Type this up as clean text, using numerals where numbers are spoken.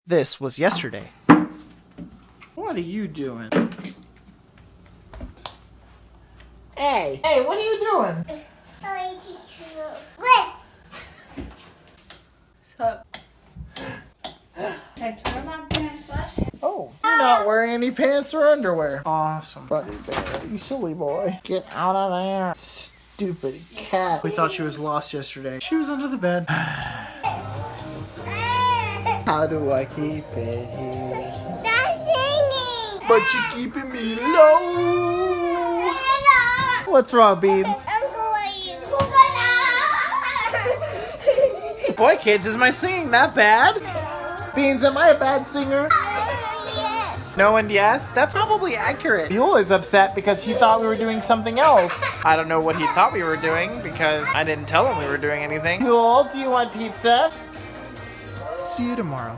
This was yesterday. What are you doing? Hey, what are you doing? What's up? Okay, turn on pants. Oh, you're not wearing any pants or underwear. Awesome, buddy bear. You silly boy. Get out of there. Stupid cat. We thought she was lost yesterday. She was under the bed. How do I keep it here? Stop singing! But you're keeping me low. What's wrong, Beans? Boy, kids, is my singing that bad? Beans, am I a bad singer? Yes. No and yes? That's probably accurate. Buel is upset because he thought we were doing something else. I don't know what he thought we were doing because I didn't tell him we were doing anything. Buel, do you want pizza? See you tomorrow.